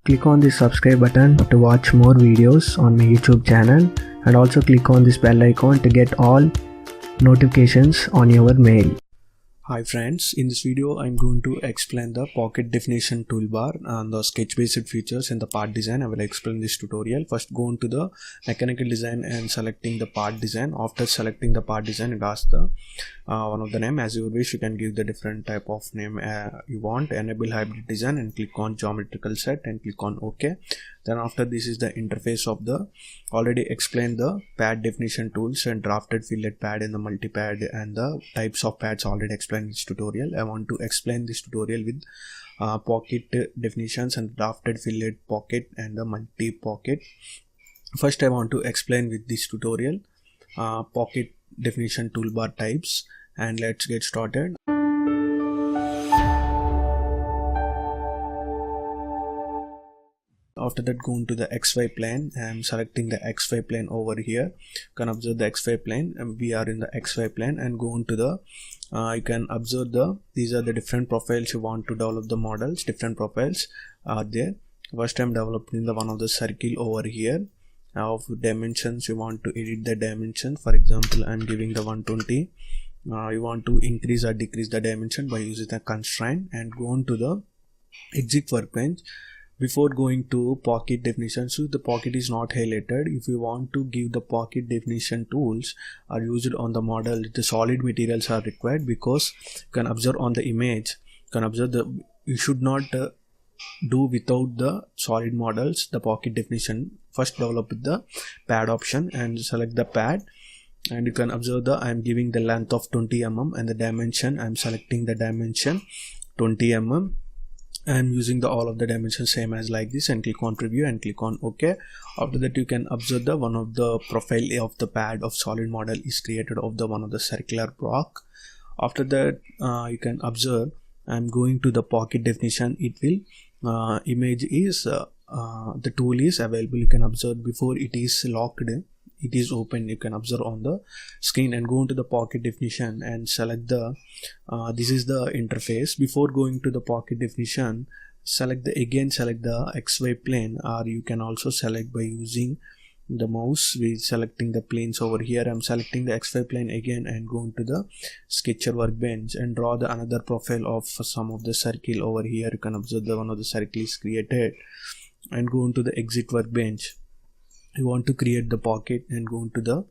Click on the subscribe button to watch more videos on my YouTube channel, and also click on this bell icon to get all notifications on your mail. Hi friends, in this video I'm going to explain the pocket definition toolbar and the sketch based features in the part design. I will explain this tutorial. First go into the mechanical design and selecting the part design. After selecting the part design, it asks the one of the name. As you wish, you can give the different type of name you want. Enable hybrid design and click on geometrical set and click on OK. Then after this is the interface of the already explained the pad definition tools and drafted fillet pad in the multi-pad and the types of pads already explained in this tutorial. I want to explain this tutorial with pocket definitions and drafted fillet pocket and the multi-pocket. First I want to explain with this tutorial pocket definition toolbar types, and let's get started. After that, go into the XY plane. I am selecting the XY plane over here. You can observe the XY plane, and we are in the XY plane. And go into the you can observe these are the different profiles you want to develop the models. Different profiles are there. First I'm developing the one of the circle over here. Of dimensions, you want to edit the dimension. For example, I'm giving the 120. You want to increase or decrease the dimension by using the constraint, and go into the exit workbench. Before going to pocket definition, so the pocket is not highlighted. If you want to give the pocket definition tools are used on the model, the solid materials are required, because you can observe on the image, you can observe you should not do without the solid models the pocket definition. First develop with the pad option and select the pad, and you can observe I am giving the length of 20 mm and the dimension, I am selecting the dimension 20 mm. I am using all of the dimensions same as like this, and click on preview and click on OK. After that, you can observe one of the profile of the pad of solid model is created of the one of the circular block. After that, you can observe I am going to the pocket definition. It will image is the tool is available. You can observe before it is locked, it is open. You can observe on the screen, and go into the pocket definition and select this is the interface. Before going to the pocket definition, select the XY plane, or you can also select by using the mouse with selecting the planes over here. I'm selecting the XY plane again and go into the sketcher workbench and draw the another profile of some of the circle over here. You can observe one of the circle is created, and go into the exit workbench. You want to create the pocket and go into the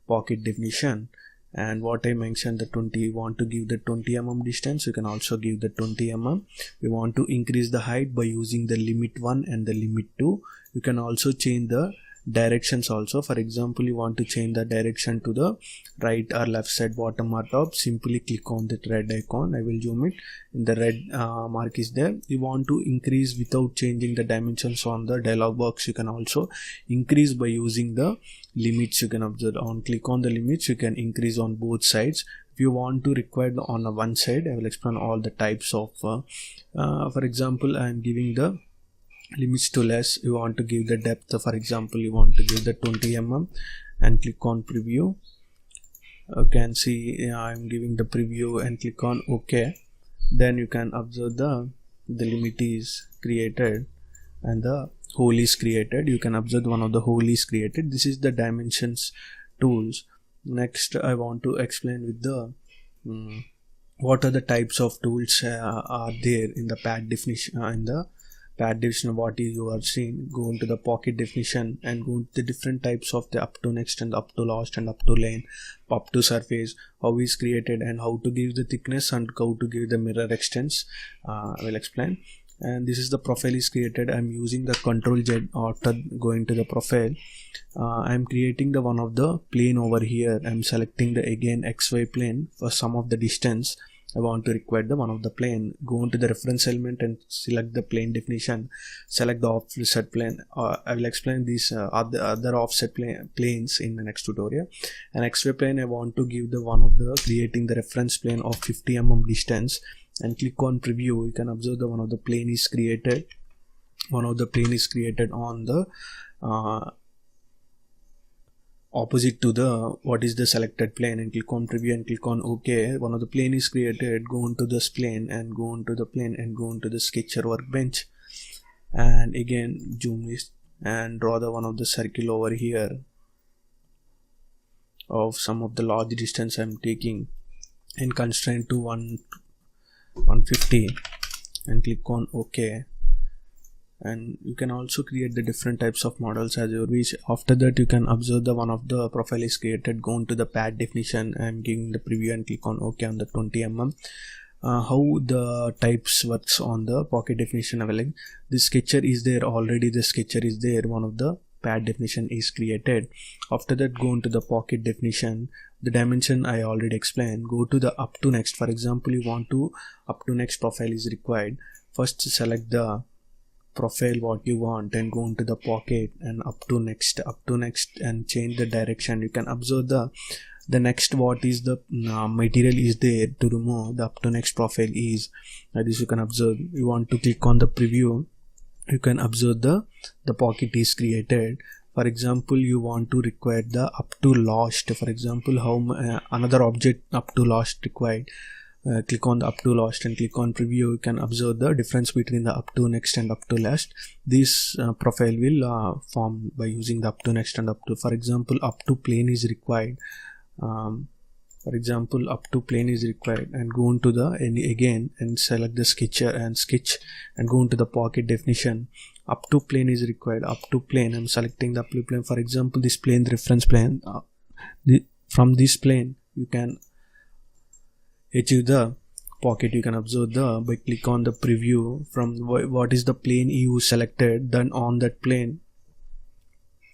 pocket definition, and what I mentioned, the 20, you want to give the 20 mm distance, you can also give the 20 mm. We want to increase the height by using the limit 1 and the limit 2. You can also change the directions also. For example, you want to change the direction to the right or left side, bottom or top, simply click on that red icon. I will zoom it. In the red mark is there. You want to increase without changing the dimensions on the dialog box, you can also increase by using the limits. You can observe click on the limits, you can increase on both sides. If you want to require on one side, I will explain all the types of for example, I am giving the limits to less. You want to give the depth, for example, you want to give the 20 mm and click on preview. You can see I am giving the preview and click on OK. Then you can observe the limit is created and the hole is created. You can observe one of the hole is created. This is the dimensions tools. Next I want to explain with the what are the types of tools are there in the pad definition. In the pad definition, what you are seeing, go into the pocket definition and go into the different types of the up to next and up to last and up to lane, up to surface, how is created, and how to give the thickness and how to give the mirror extents. I will explain. And this is the profile is created. I'm using the Control Z. After going to the profile, I'm creating the one of the plane over here. I'm selecting the again XY plane for some of the distance. I want to require the one of the plane. Go into the reference element and select the plane definition. Select the offset plane. I will explain these other offset planes in the next tutorial. An XY plane, I want to give the one of the creating the reference plane of 50 mm distance, and click on preview. You can observe the one of the plane is created. One of the plane is created on the opposite to the what is the selected plane, and click on preview and click on OK. One of the plane is created. Go into this plane and go into the plane and go into the sketcher workbench. and again zoom this and draw the one of the circle over here of some of the large distance I'm taking, and constraint to 150 and click on OK. And you can also create the different types of models as you wish. After that, you can observe the one of the profile is created. Go into the pad definition. I'm giving the preview and click on OK on the 20 mm. How the types works on the pocket definition available. The sketcher is there already. The sketcher is there. One of the pad definition is created. After that, go into the pocket definition. The dimension I already explained. Go to the up to next. For example, you want to up to next profile is required. First, select the profile what you want and go into the pocket and up to next and change the direction. You can observe the next what is the material is there to remove the up to next profile is this. You can observe. You want to click on the preview, you can observe the pocket is created. For example, you want to require the up to last. For example, how another object up to last required. Click on the up to last and click on preview. You can observe the difference between the up to next and up to last. This profile will form by using the up to next and up to. For example, up to plane is required. For example, up to plane is required, and go into the again and select the sketcher and sketch and go into the pocket definition. Up to plane is required. Up to plane, I'm selecting the up to plane. For example, this plane, the reference plane, from this plane you can achieve the pocket. You can observe by click on the preview from what is the plane you selected, then on that plane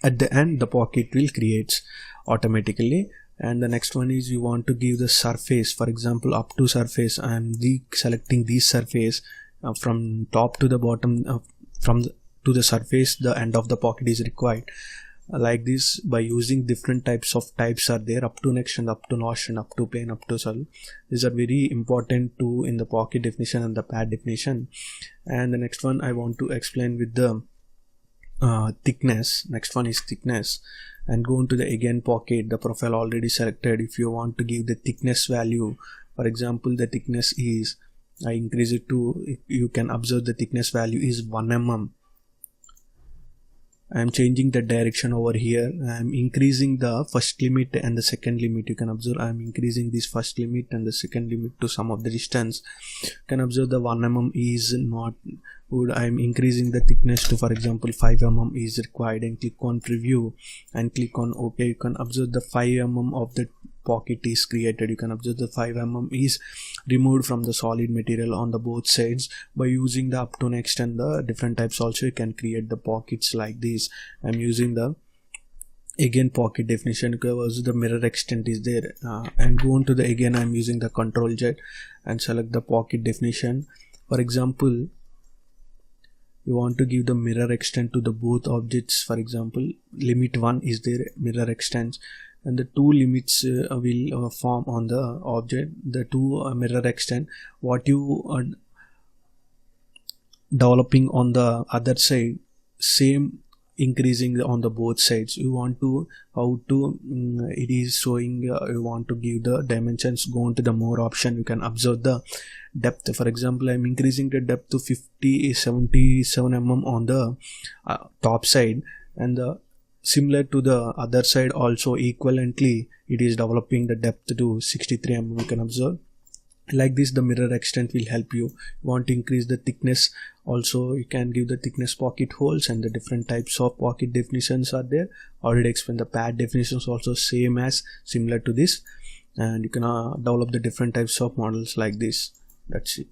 at the end the pocket will create automatically. And the next one is you want to give the surface. For example, up to surface, I am selecting this surface from top to the bottom, to the surface the end of the pocket is required. Like this, by using different types are there, up to next and up to last and up to plane, up to sol. These are very important too in the pocket definition and the pad definition. And the next one I want to explain with the thickness. Next one is thickness, and go into the again pocket, the profile already selected. If you want to give the thickness value, for example, the thickness is, I increase it to, you can observe the thickness value is 1 mm. I am changing the direction over here. I am increasing the first limit and the second limit. You can observe I am increasing this first limit and the second limit to some of the distance. You can observe the 1 mm is not good. I am increasing the thickness to, for example, 5 mm is required, and click on preview and click on OK. You can observe the 5 mm of the pocket is created. You can observe the 5 mm is removed from the solid material on the both sides. By using the up to next and the different types also, you can create the pockets like this. I'm using the again pocket definition because the mirror extent is there, and go into the again I'm using the Control Z and select the pocket definition. For example, you want to give the mirror extent to the both objects. For example, limit 1 is there, mirror extents, and the two limits will form on the object. The two mirror extent, what you are developing on the other side, same increasing on the both sides. You want to how to it is showing, you want to give the dimensions. Go into the more option. You can observe the depth. For example, I'm increasing the depth to 77 mm on the top side, and the similar to the other side also equivalently it is developing the depth to 63 mm. You can observe like this. The mirror extent will help you. Want to increase the thickness also, you can give the thickness pocket holes, and the different types of pocket definitions are there. Already explained the pad definitions also same as similar to this, and you can develop the different types of models like this. That's it.